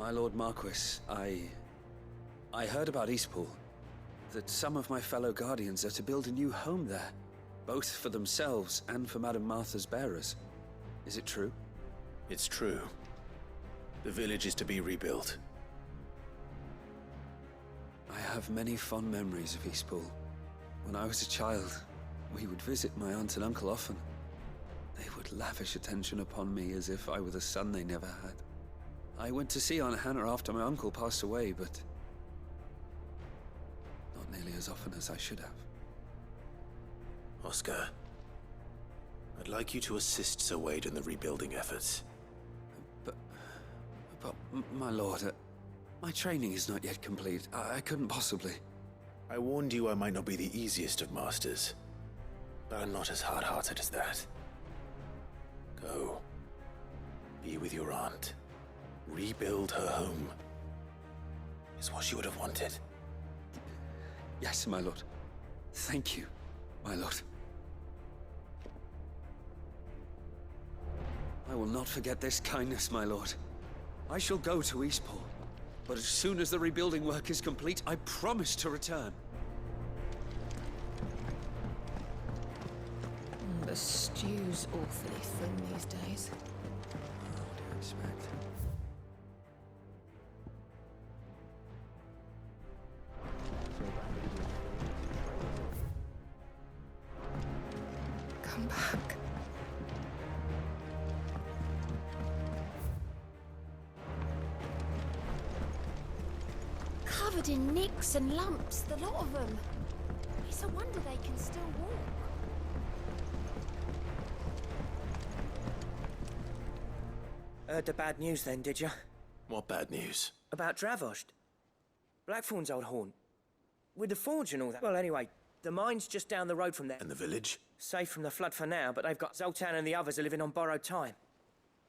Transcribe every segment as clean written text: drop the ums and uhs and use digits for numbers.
My Lord Marquis, I heard about Eastpool. That some of my fellow Guardians are to build a new home there. Both for themselves and for Madame Martha's bearers. Is it true? It's true. The village is to be rebuilt. I have many fond memories of Eastpool. When I was a child, we would visit my aunt and uncle often. They would lavish attention upon me as if I were the son they never had. I went to see Aunt Hannah after my uncle passed away, but not nearly as often as I should have. Oscar, I'd like you to assist Sir Wade in the rebuilding efforts. But my lord, my training is not yet complete. I couldn't possibly. I warned you I might not be the easiest of masters, but I'm not as hard-hearted as that. Go. Be with your aunt. Rebuild her home. Is what she would have wanted. Yes, my lord. Thank you, my lord. I will not forget this kindness, my lord. I shall go to Eastpool, but as soon as the rebuilding work is complete, I promise to return. The stew's awfully thin these days. What do you expect? Come back. Covered in nicks and lumps, the lot of them. It's a wonder they can still walk. Heard the bad news then, did you? What bad news? About Dravost. Blackthorn's old haunt. With the forge and all that. Well, anyway, the mine's just down the road from there. And the village? Safe from the flood for now, but they've got Zoltan and the others are living on borrowed time.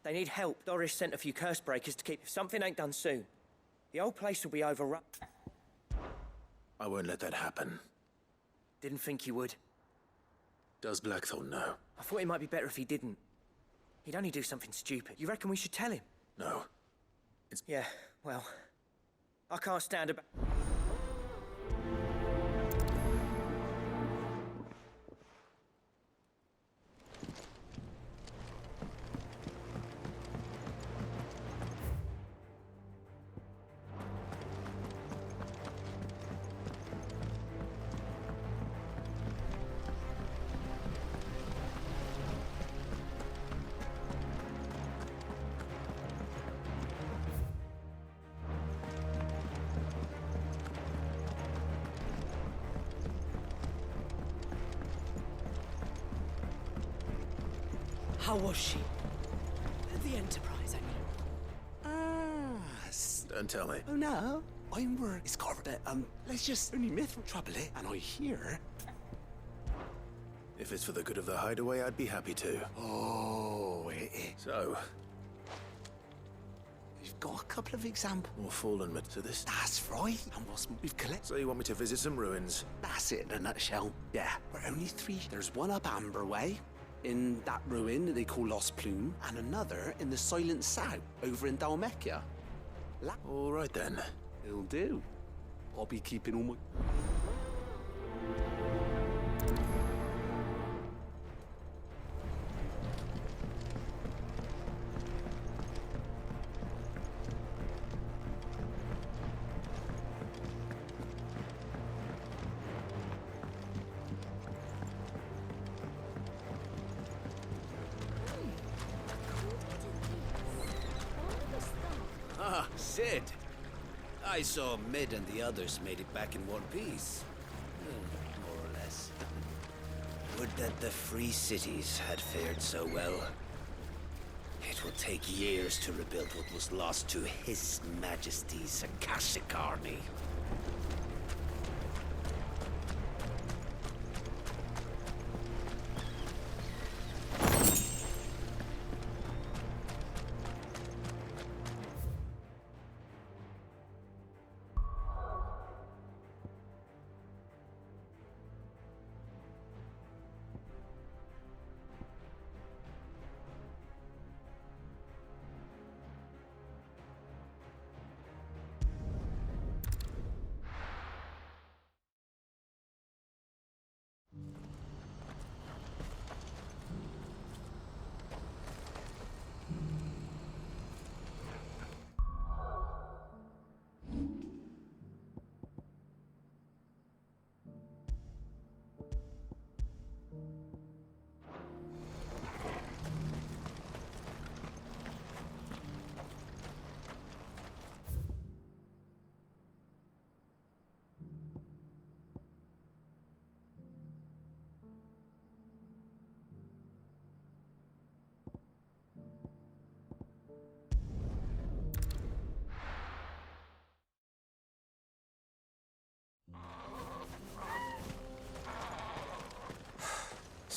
They need help. Doris sent a few curse breakers to keep... If something ain't done soon, the old place will be overrun. I won't let that happen. Didn't think you would. Does Blackthorn know? I thought it might be better if he didn't. He'd only do something stupid. You reckon we should tell him? No. Yeah, well... I can't stand about... How was she? The Enterprise, I mean. Don't tell me. Oh no, I'm worried. It's covered. Let's just only myth for trouble, eh? And I hear. If it's for the good of the hideaway, I'd be happy to. Oh, So, you've got a couple of examples. more fallen mid to this. That's right. And what's we've collected? So you want me to visit some ruins? That's it in a nutshell. Yeah, we're only three. There's one up Amber Way, in that ruin that they call Lost Plume, and another in the Silent South, over in Dalmecchia. All right then. It'll do. I'll be keeping all my... Ah, Sid. I saw Mid and the others made it back in one piece. More or less. Would that the free cities had fared so well. It will take years to rebuild what was lost to His Majesty's Akashic Army.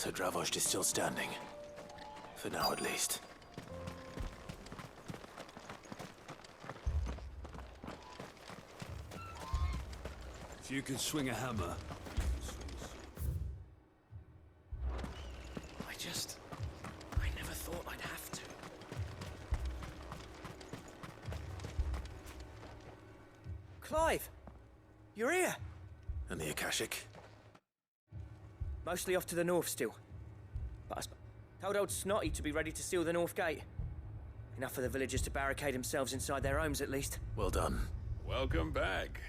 So Dravost is still standing. For now, at least. If you could swing a hammer. I never thought I'd have to. Clive! You're here! And the Akashic? Mostly off to the north still. But I told old Snotty to be ready to seal the north gate. Enough for the villagers to barricade themselves inside their homes, at least. Well done. Welcome back.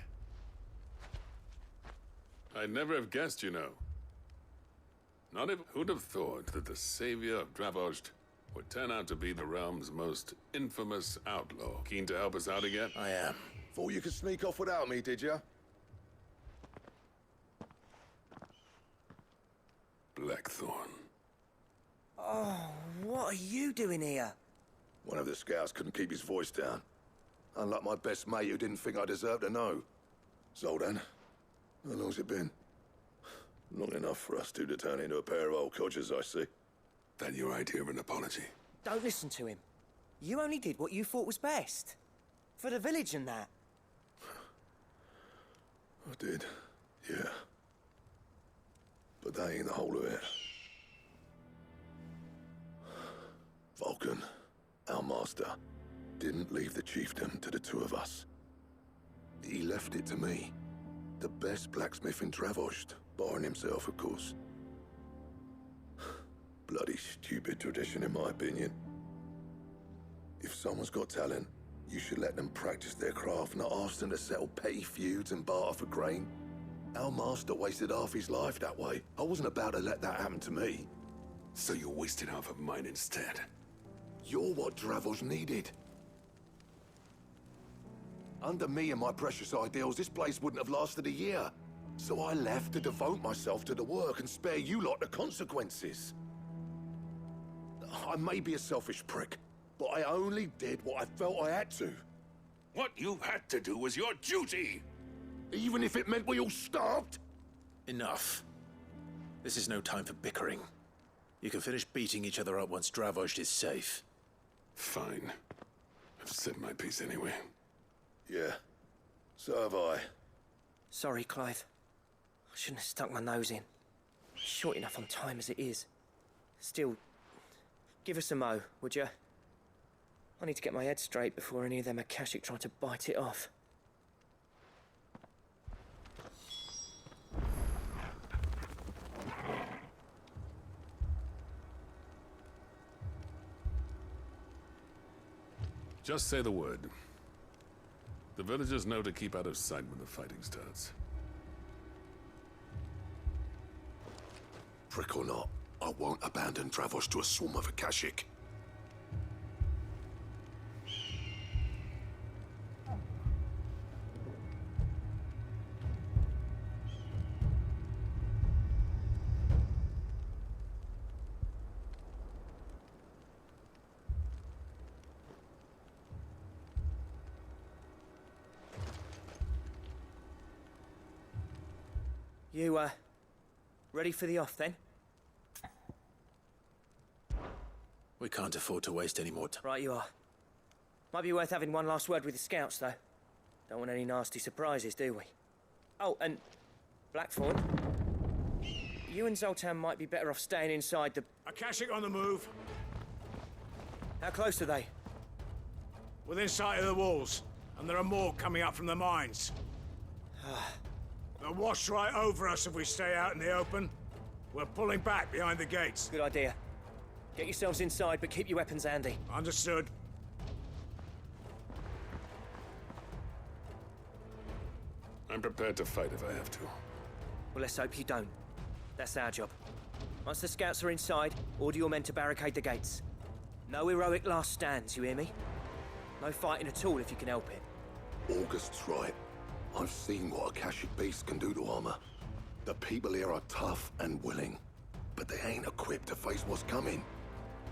I'd never have guessed, you know. Who'd have thought that the savior of Dravost would turn out to be the realm's most infamous outlaw? Keen to help us out again? I am. Thought you could sneak off without me, did you? Blackthorn. Oh, what are you doing here? One of the scouts couldn't keep his voice down. Unlike my best mate who didn't think I deserved to know. Zoltan, how long's it been? Long enough for us two to turn into a pair of old codgers, I see. That your idea of an apology? Don't listen to him. You only did what you thought was best. For the village and that. I did, yeah. But that ain't the whole of it. Vulcan, our master, didn't leave the chiefdom to the two of us. He left it to me, the best blacksmith in Dravost, barring himself, of course. Bloody stupid tradition, in my opinion. If someone's got talent, you should let them practice their craft, not ask them to settle petty feuds and barter for grain. Our master wasted half his life that way. I wasn't about to let that happen to me. So you wasted half of mine instead. You're what Dravost needed. Under me and my precious ideals, this place wouldn't have lasted a year. So I left to devote myself to the work and spare you lot the consequences. I may be a selfish prick, but I only did what I felt I had to. What you had to do was your duty! Even if it meant we all starved? Enough. This is no time for bickering. You can finish beating each other up once Dravost is safe. Fine. I've said my piece anyway. Yeah, so have I. Sorry, Clive. I shouldn't have stuck my nose in. Short enough on time as it is. Still, give us a mo, would you? I need to get my head straight before any of them Akashic try to bite it off. Just say the word. The villagers know to keep out of sight when the fighting starts. Prick or not, I won't abandon Dravost to a swarm of Akashic. You, ready for the off, then? We can't afford to waste any more time. Right you are. Might be worth having one last word with the scouts, though. Don't want any nasty surprises, do we? Oh, and Blackthorn, you and Zoltan might be better off staying inside the... Akashic on the move. How close are they? Within sight of the walls. And there are more coming up from the mines. They'll wash right over us if we stay out in the open. We're pulling back behind the gates. Good idea. Get yourselves inside, but keep your weapons handy. Understood. I'm prepared to fight if I have to. Well, let's hope you don't. That's our job. Once the scouts are inside, order your men to barricade the gates. No heroic last stands, you hear me? No fighting at all if you can help it. August's right. I've seen what Akashic beasts can do to armor. The people here are tough and willing, but they ain't equipped to face what's coming.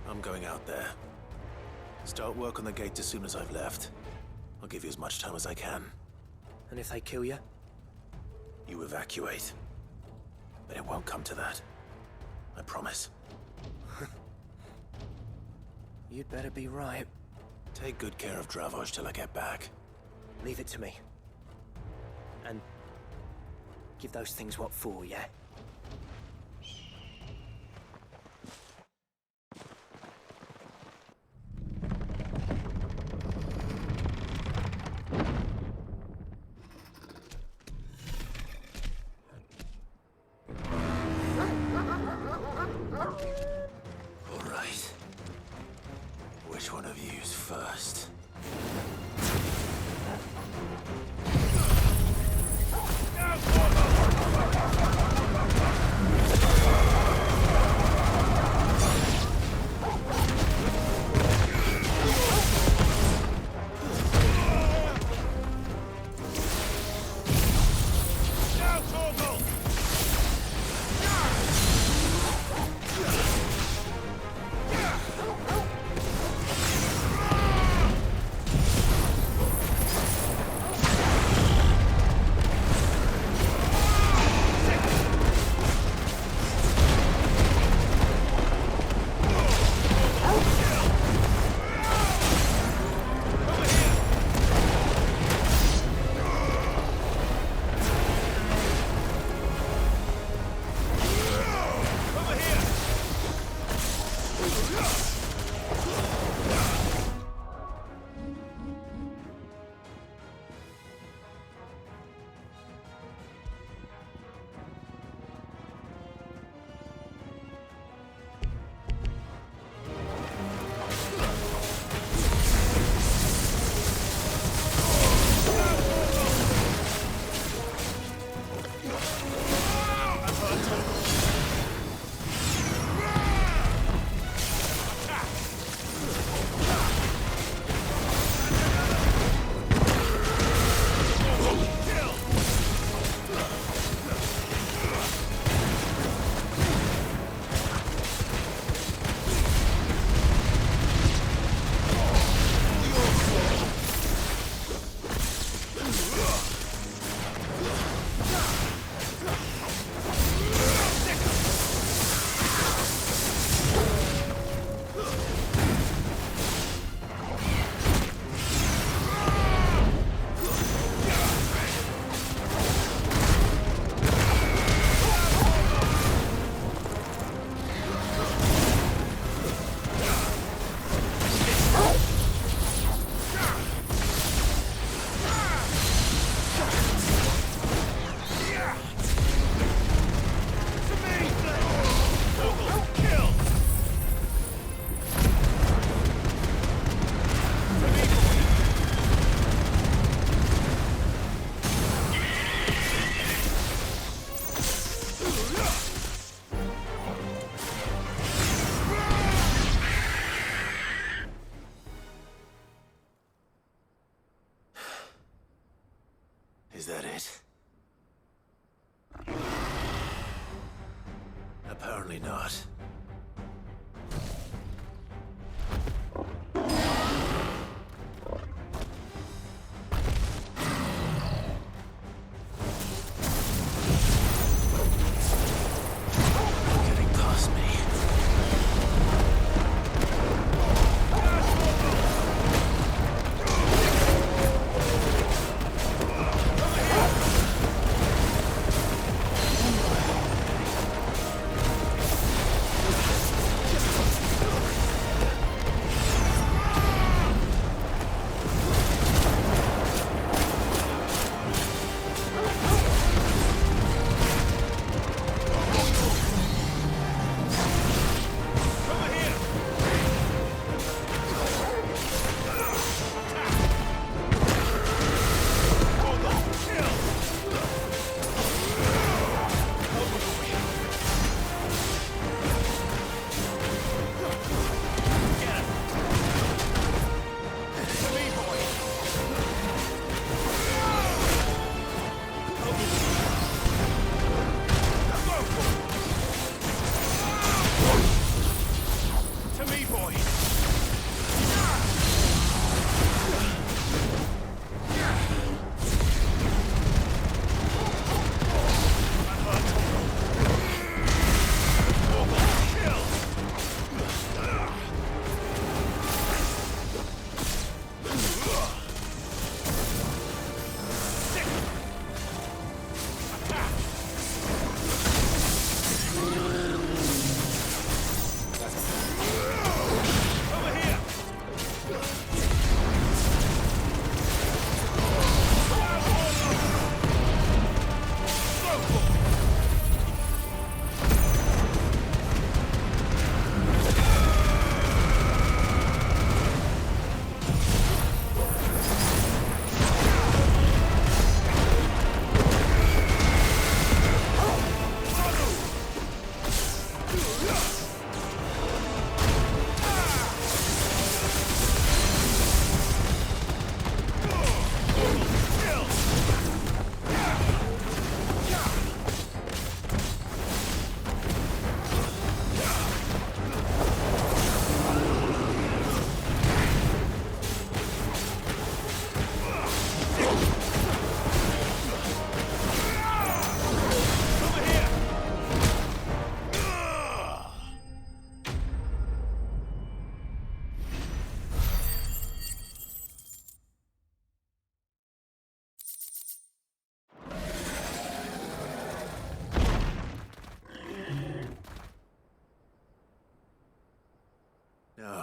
I'm going out there. Start work on the gate as soon as I've left. I'll give you as much time as I can. And if they kill you? You evacuate. But it won't come to that. I promise. You'd better be right. Take good care of Dravoj till I get back. Leave it to me. And give those things what for, yeah? All right. Which one of you's first? Is that it? Apparently not. Getting past me.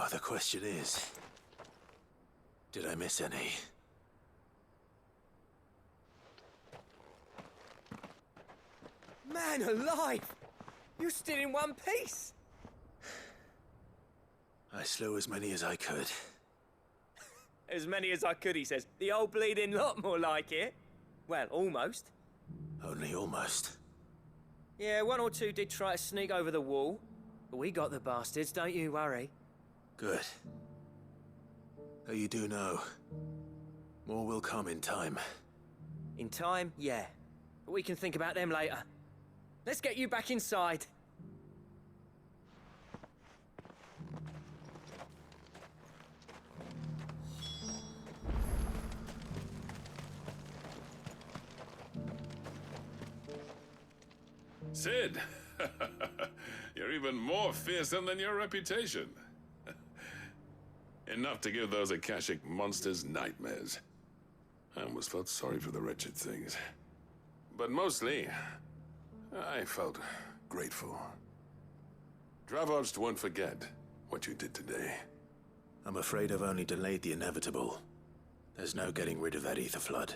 Oh, the question is, did I miss any? Man alive! You're still in one piece! I slew as many as I could. As many as I could, he says. The old bleeding lot, more like it. Well, almost. Only almost. Yeah, one or two did try to sneak over the wall. But we got the bastards, don't you worry. Good. Though you do know, more will come in time. In time, yeah. But we can think about them later. Let's get you back inside. Sid! You're even more fearsome than your reputation. Enough to give those Akashic monsters nightmares. I almost felt sorry for the wretched things. But mostly, I felt grateful. Dravoged won't forget what you did today. I'm afraid I've only delayed the inevitable. There's no getting rid of that ether flood.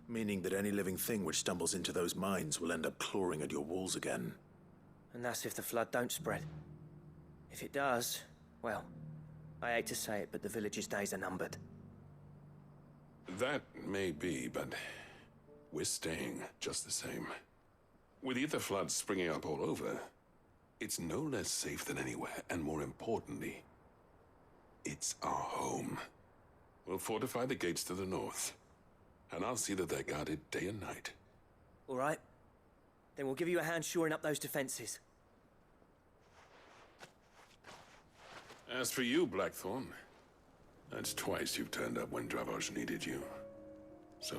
Meaning that any living thing which stumbles into those mines will end up clawing at your walls again. And that's if the flood don't spread. If it does, well, I hate to say it, but the village's days are numbered. That may be, but we're staying just the same. With ether floods springing up all over, it's no less safe than anywhere, and more importantly, it's our home. We'll fortify the gates to the north, and I'll see that they're guarded day and night. All right. Then we'll give you a hand shoring up those defenses. As for you, Blackthorn, that's twice you've turned up when Dravos needed you. So,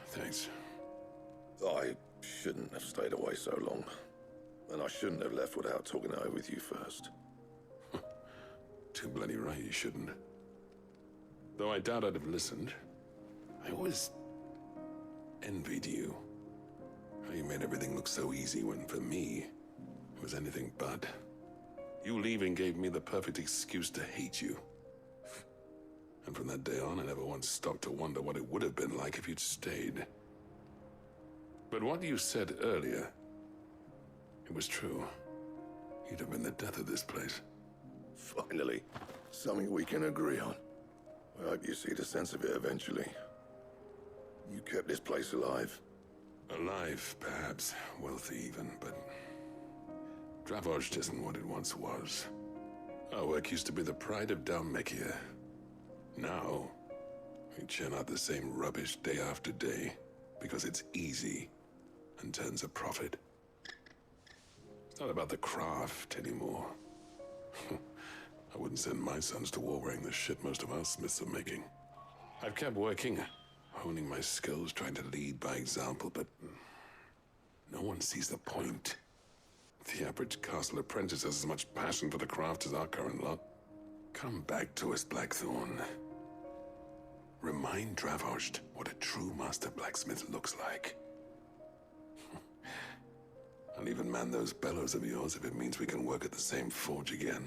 thanks. I shouldn't have stayed away so long. And I shouldn't have left without talking it over with you first. Too bloody right you shouldn't. Though I doubt I'd have listened. I always envied you. How you made everything look so easy when, for me, it was anything but. You leaving gave me the perfect excuse to hate you. And from that day on, I never once stopped to wonder what it would have been like if you'd stayed. But what you said earlier, it was true. You'd have been the death of this place. Finally, something we can agree on. I hope you see the sense of it eventually. You kept this place alive. Alive, perhaps. Wealthy even, but Dravoged isn't what it once was. Our work used to be the pride of Dalmekia. Now, we churn out the same rubbish day after day because it's easy and turns a profit. It's not about the craft anymore. I wouldn't send my sons to war wearing the shit most of our smiths are making. I've kept working, honing my skills, trying to lead by example, but no one sees the point. The average castle apprentice has as much passion for the craft as our current lot. Come back to us, Blackthorn. Remind Dravoged what a true master blacksmith looks like. I'll even man those bellows of yours if it means we can work at the same forge again.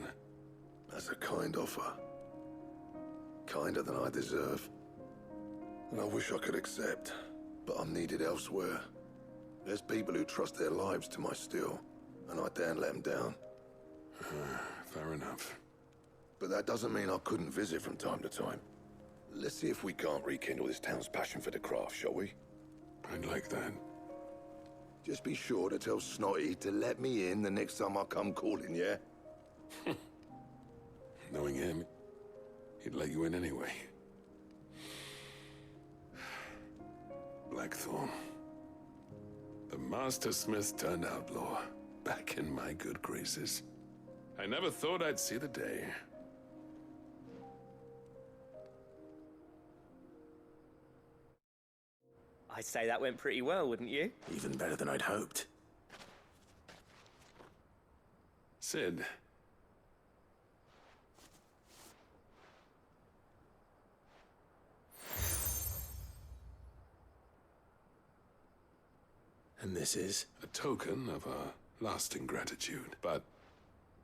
That's a kind offer. Kinder than I deserve. And I wish I could accept, but I'm needed elsewhere. There's people who trust their lives to my steel, and I daren't let them down. Fair enough. But that doesn't mean I couldn't visit from time to time. Let's see if we can't rekindle this town's passion for the craft, shall we? I'd like that. Just be sure to tell Snotty to let me in the next time I come calling, yeah? Knowing him, he'd let you in anyway. Blackthorn. The Master Smith turned outlaw, back in my good graces. I never thought I'd see the day. I'd say that went pretty well, wouldn't you? Even better than I'd hoped. Sid. And this is? A token of our lasting gratitude. But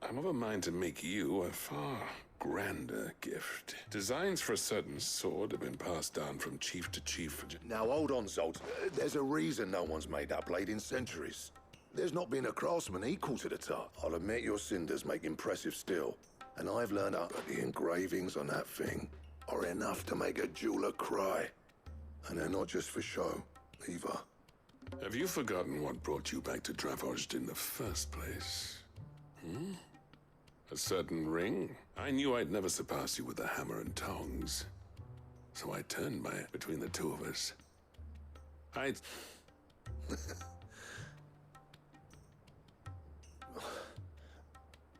I'm of a mind to make you a far grander gift. Designs for a certain sword have been passed down from chief to chief for... Now hold on, Zolt. There's a reason no one's made that blade in centuries. There's not been a craftsman equal to the tart. I'll admit your cinders make impressive steel, and I've learned that the engravings on that thing are enough to make a jeweler cry. And they're not just for show, either. Have you forgotten what brought you back to Dravozd in the first place? Hmm? A certain ring? I knew I'd never surpass you with the hammer and tongs. So I turned my between the two of us.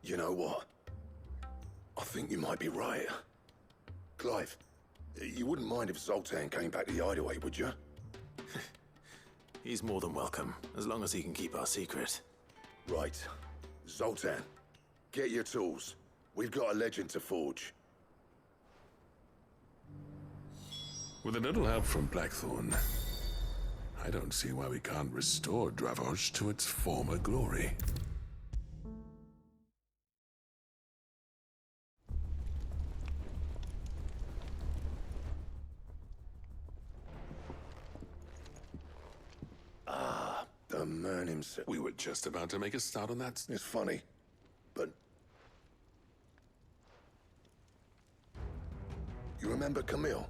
You know what? I think you might be right. Clive, you wouldn't mind if Zoltan came back to the hideaway, would you? He's more than welcome, as long as he can keep our secret. Right. Zoltan, get your tools. We've got a legend to forge. With a little help from Blackthorn, I don't see why we can't restore Dravozd to its former glory. The man himself. We were just about to make a start on that. It's funny, but... You remember Camille?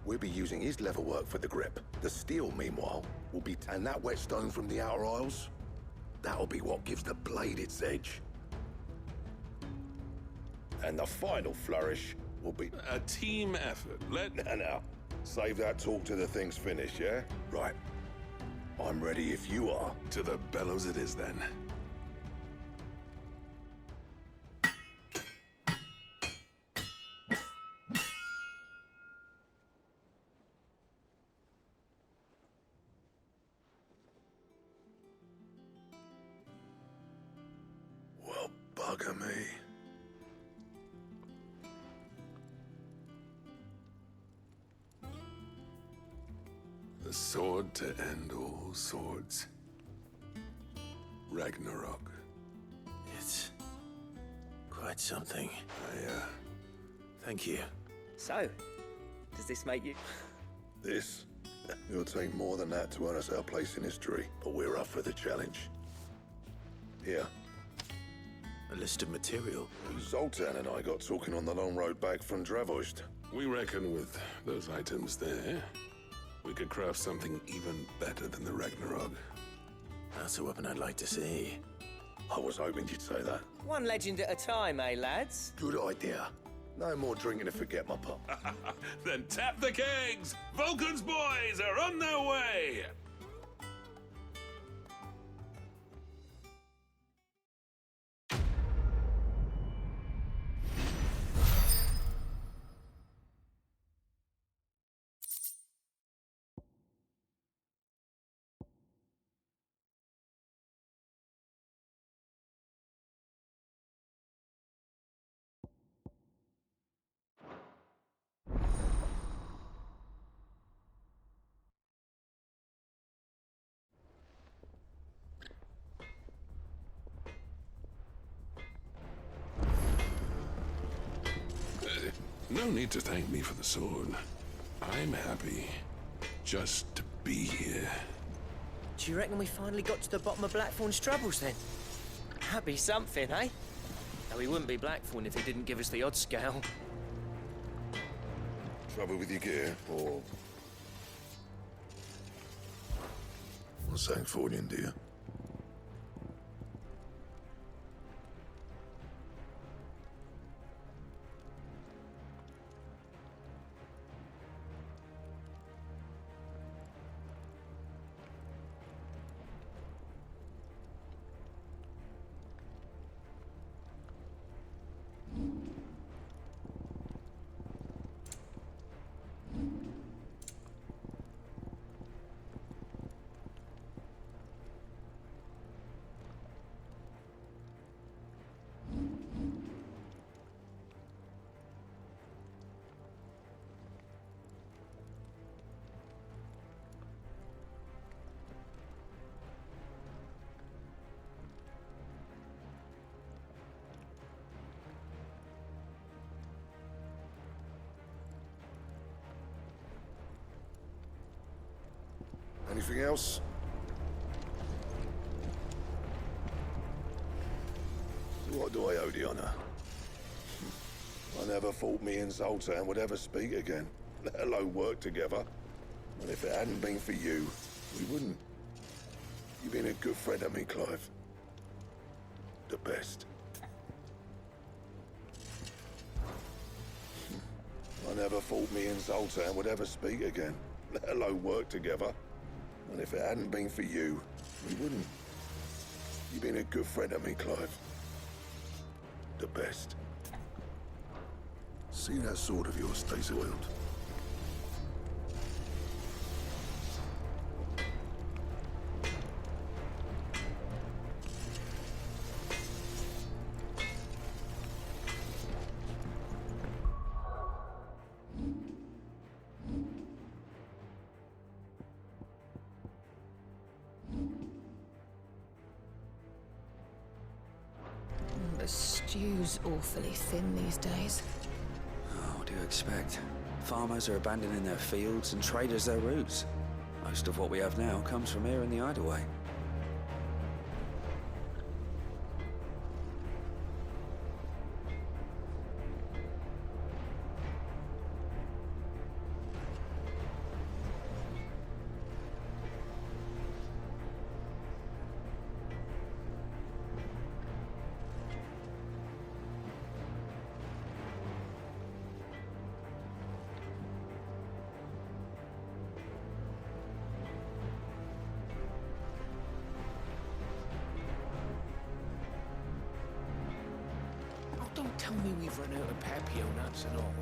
We'll be using his leather work for the grip. The steel, meanwhile, will be... And that whetstone from the Outer Isles? That'll be what gives the blade its edge. And the final flourish will be... A team effort. Now. Save that talk till the thing's finished, yeah? Right. I'm ready if you are. To the bellows it is, then. Well, bugger me. The sword to end all swords. Ragnarok. It's quite something. Thank you. So, does this make you... This? It'll take more than that to earn us our place in history, but we're up for the challenge. Here. A list of material. Zoltan and I got talking on the long road back from Dravozd. We reckon with those items there, we could craft something even better than the Ragnarok. That's a weapon I'd like to see. I was hoping you'd say that. One legend at a time, eh, lads? Good idea. No more drinking to forget my pop. Then tap the kegs! Vulcan's boys are on their way! No need to thank me for the sword. I'm happy just to be here. Do you reckon we finally got to the bottom of Blackthorn's troubles, then? That'd be something, eh? Though he wouldn't be Blackthorn if he didn't give us the odd scale. Trouble with your gear, or... What's saying Fordian, dear? Anything else? So what do I owe the honor? I never thought me and Zoltan would ever speak again, let alone work together. And if it hadn't been for you, we wouldn't. You've been a good friend of me, Clive. The best. I never thought me and Zoltan would ever speak again, let alone work together. And if it hadn't been for you, we wouldn't. You've been a good friend of me, Clive. The best. See that sword of yours stays oiled. The stew's awfully thin these days. Oh, what do you expect? Farmers are abandoning their fields and traders their roots. Most of what we have now comes from here in the Idleway. Oh, don't tell me we've run out of papio nuts and all.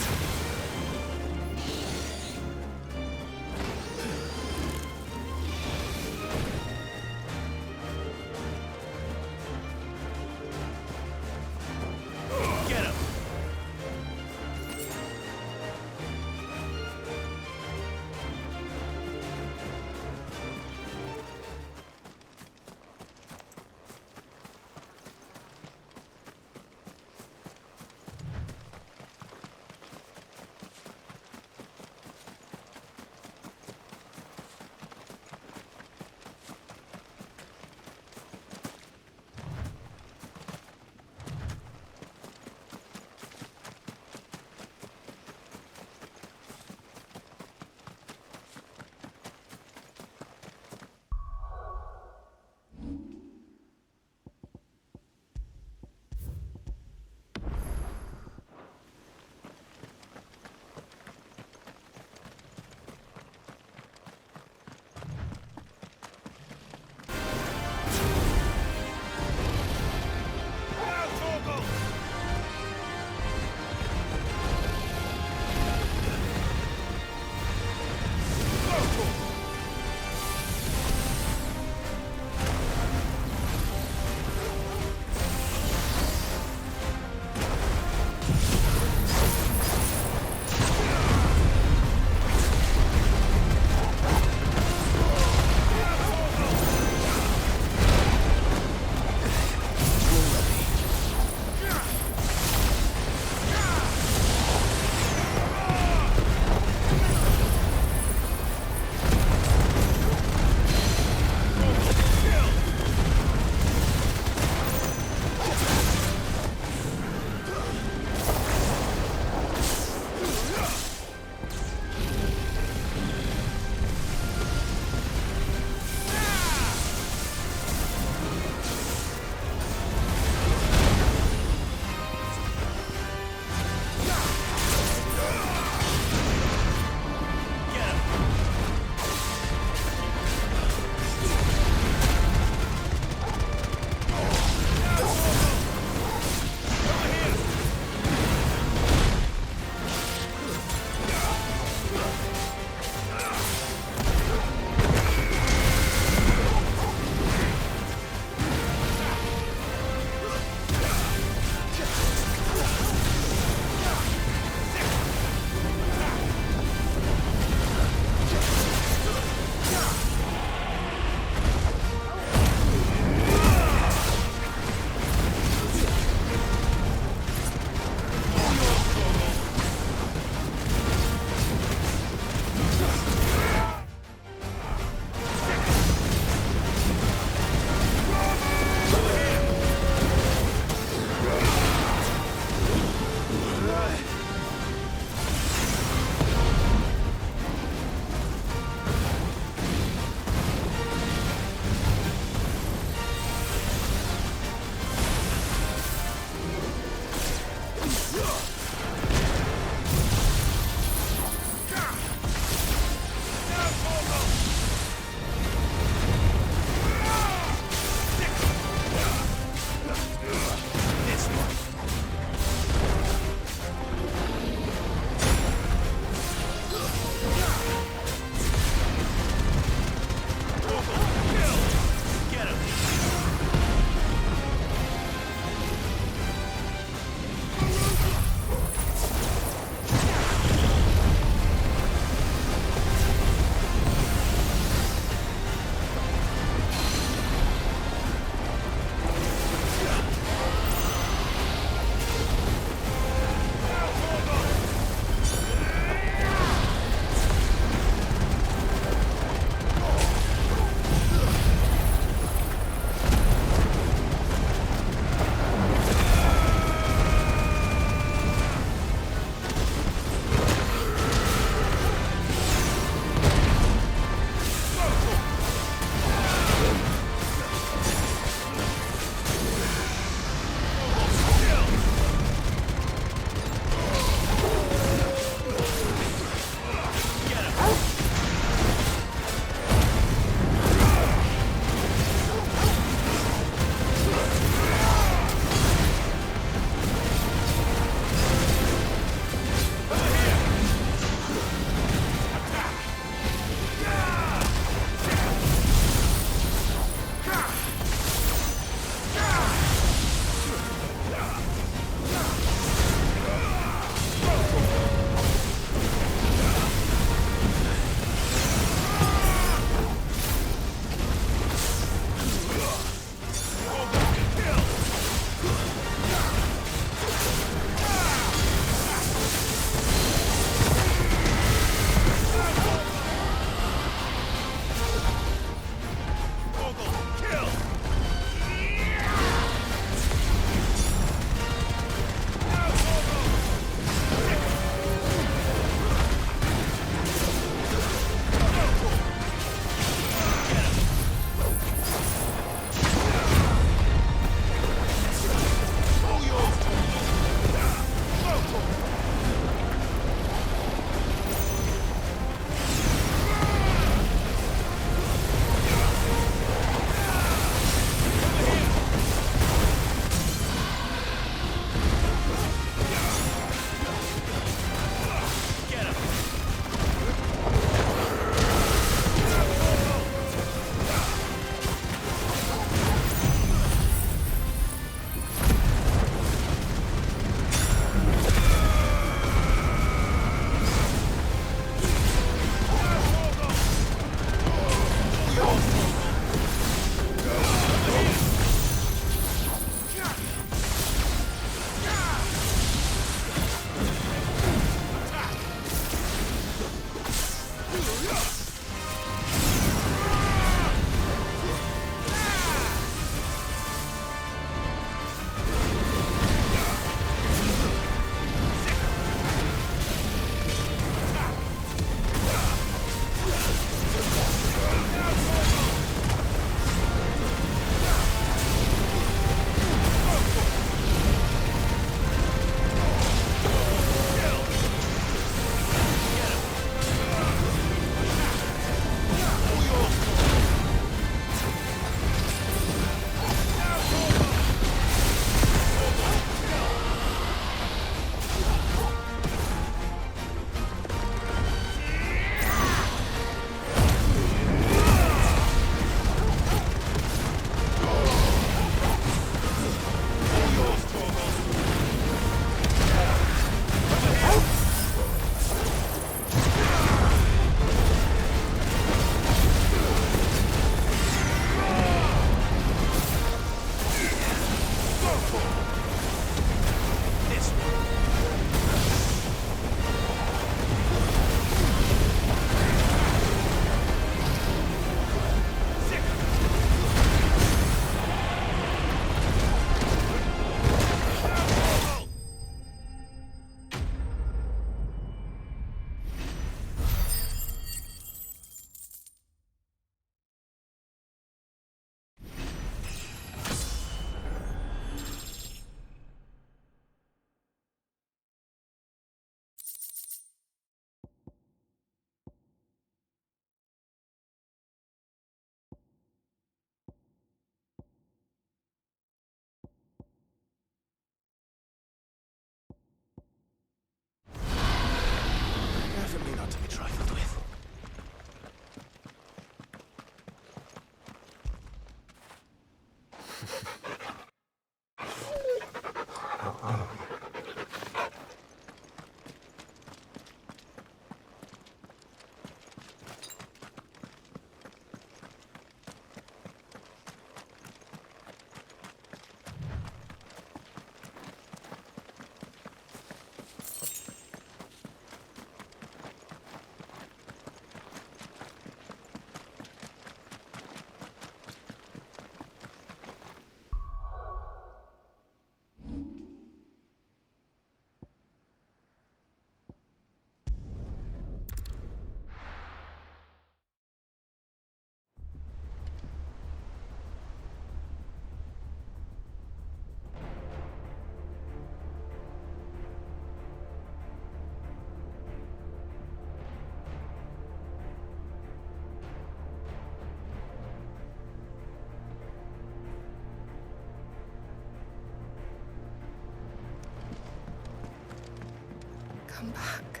Come back.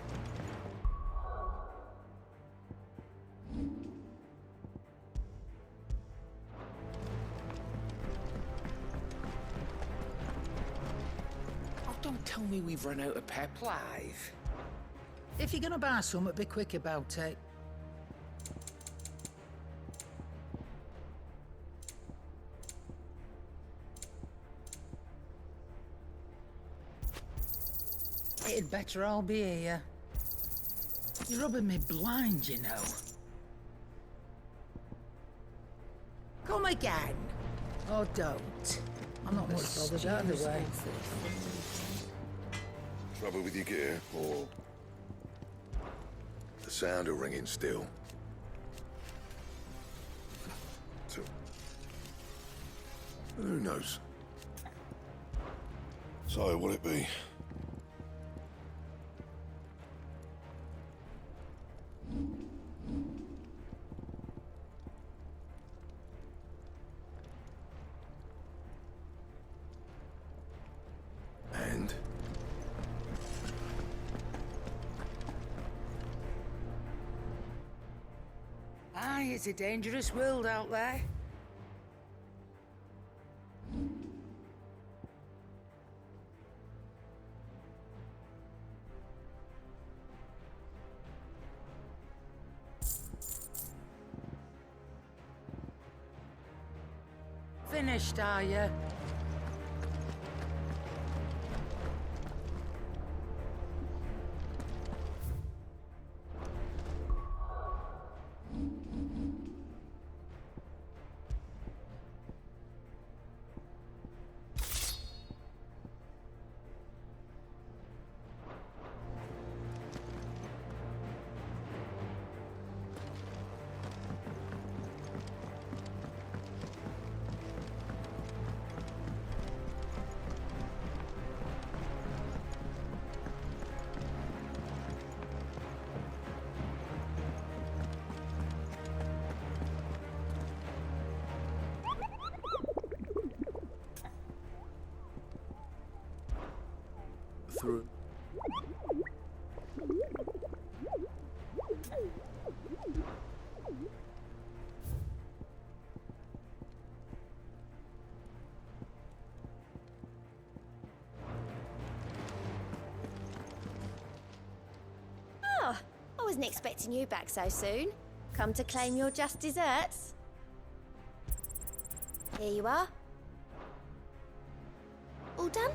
Oh, don't tell me we've run out of pep. Clive, if you're gonna buy something, be quick about it. It'd better all be here. You're rubbing me blind, you know. Come again. Or don't. I'm not much bothered either way. Trouble with your gear, or the sound of ringing still? So, who knows? So, will it be? And? Aye, it's a dangerous world out there. Finished, are you? Through. Oh, I wasn't expecting you back so soon. Come to claim your just desserts? Here you are. All done?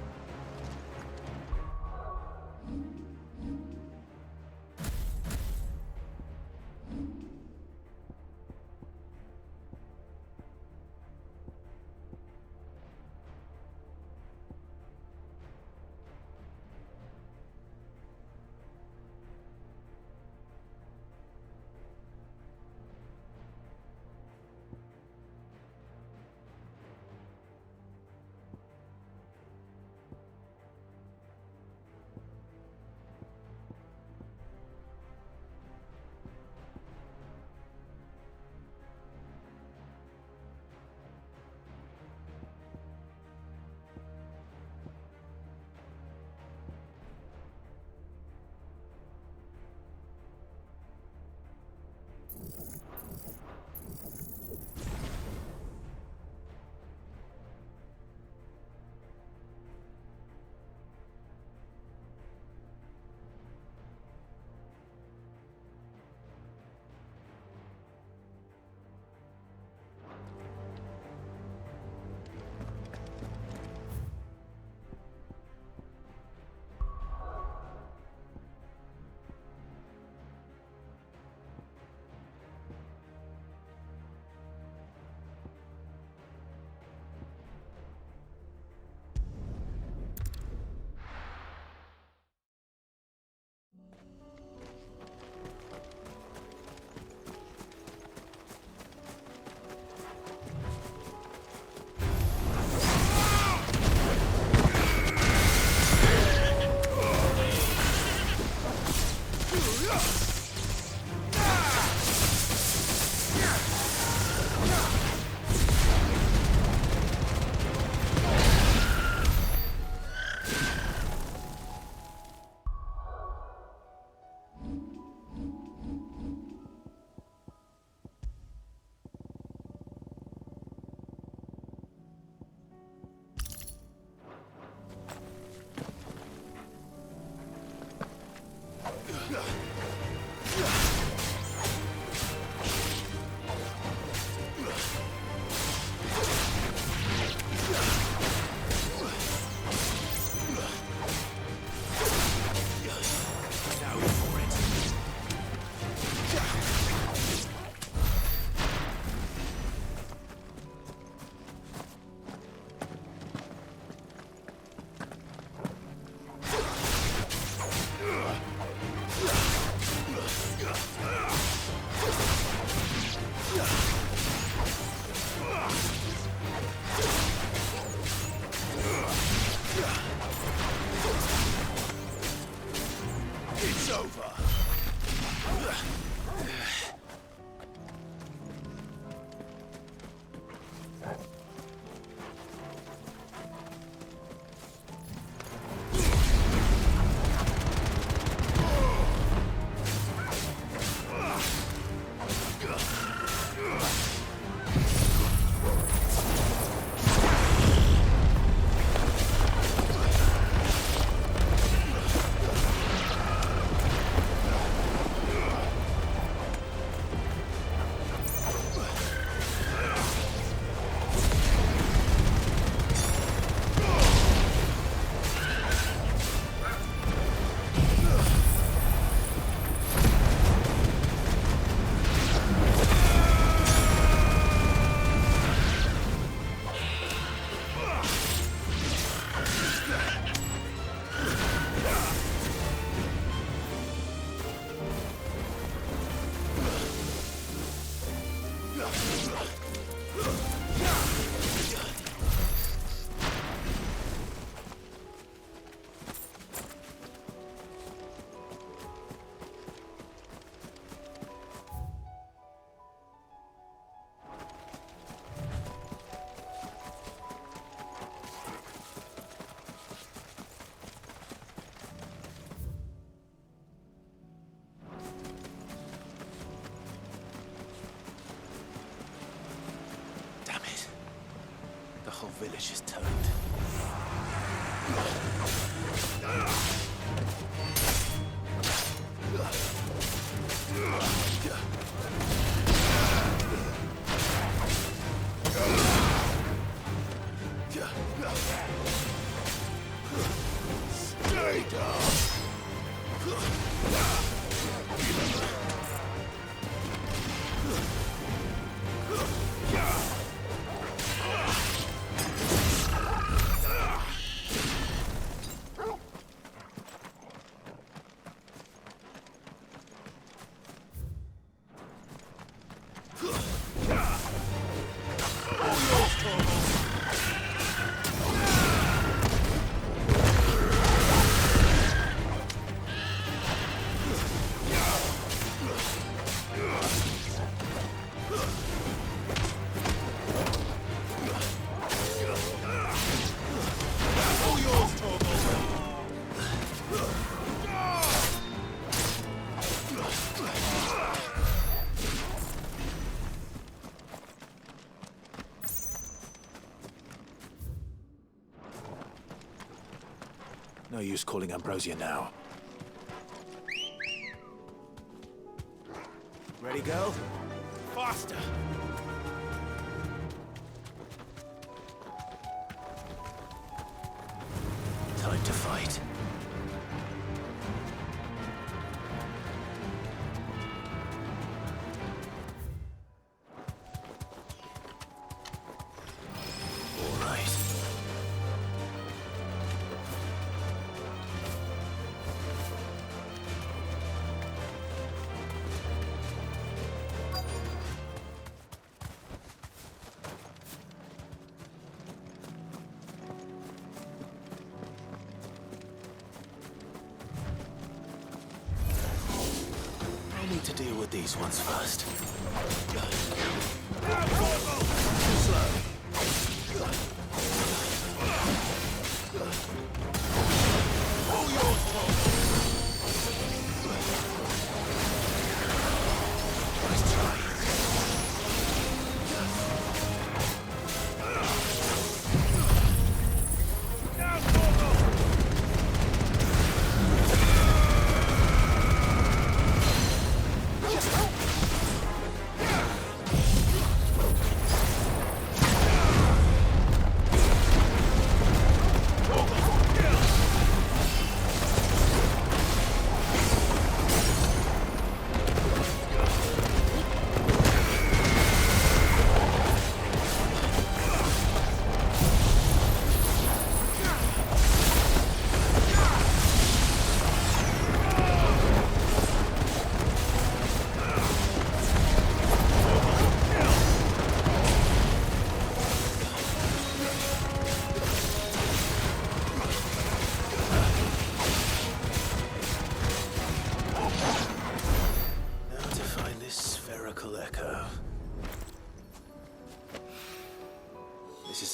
whole village is towed. Stay down. No use calling Ambrosia now. Ready, girl? Faster! Time to fight. All right. Need to deal with these ones first. Too slow. All yours, Tom. Nice try. Now, Torgal!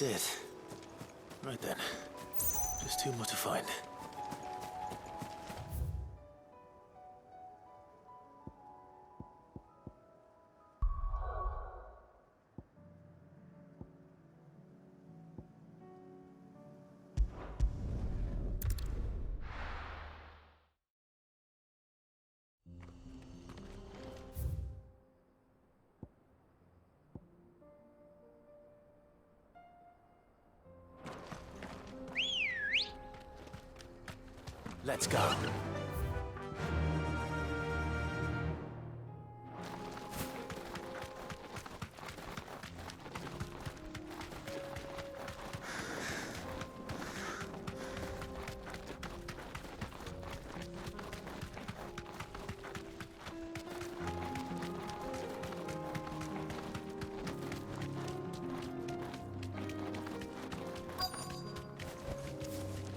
was it. Right then. Just two more to find. Let's go.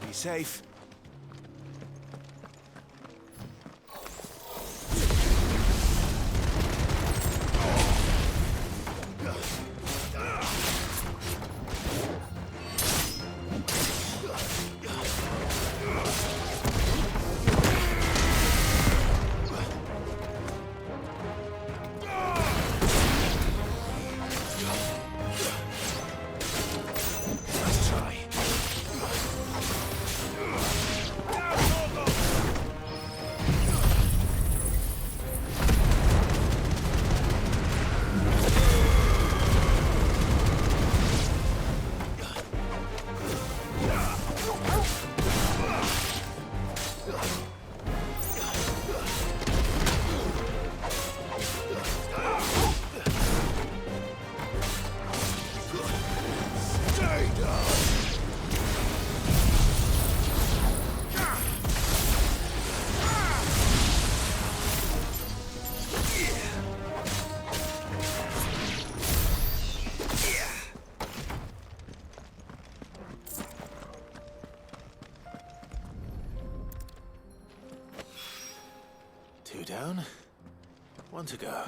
Be safe. Two down, one to go.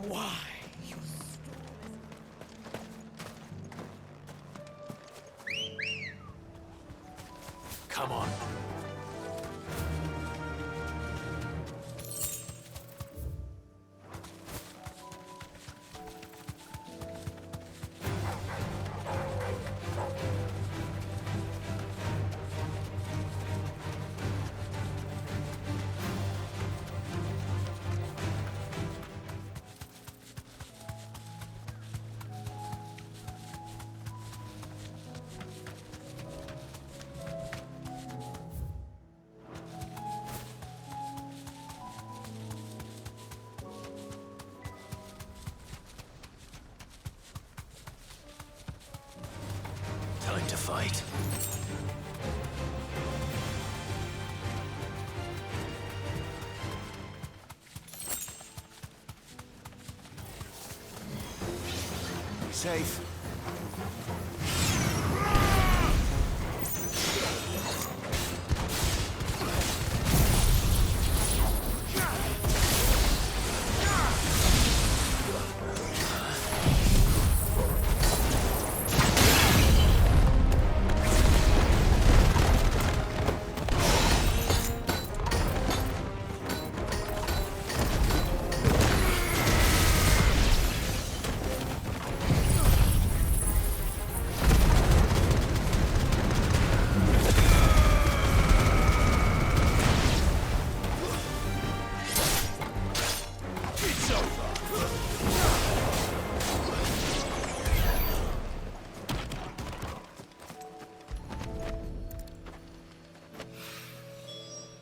Why? Come on. Time to fight. Be safe.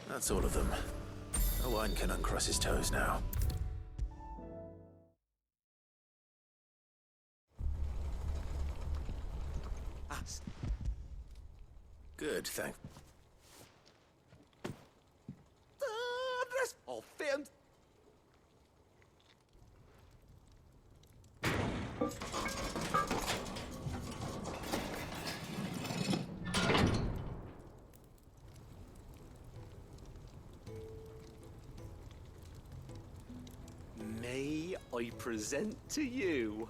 That's all of them. No one can uncross his toes now. Good, thank. All filmed. present to you.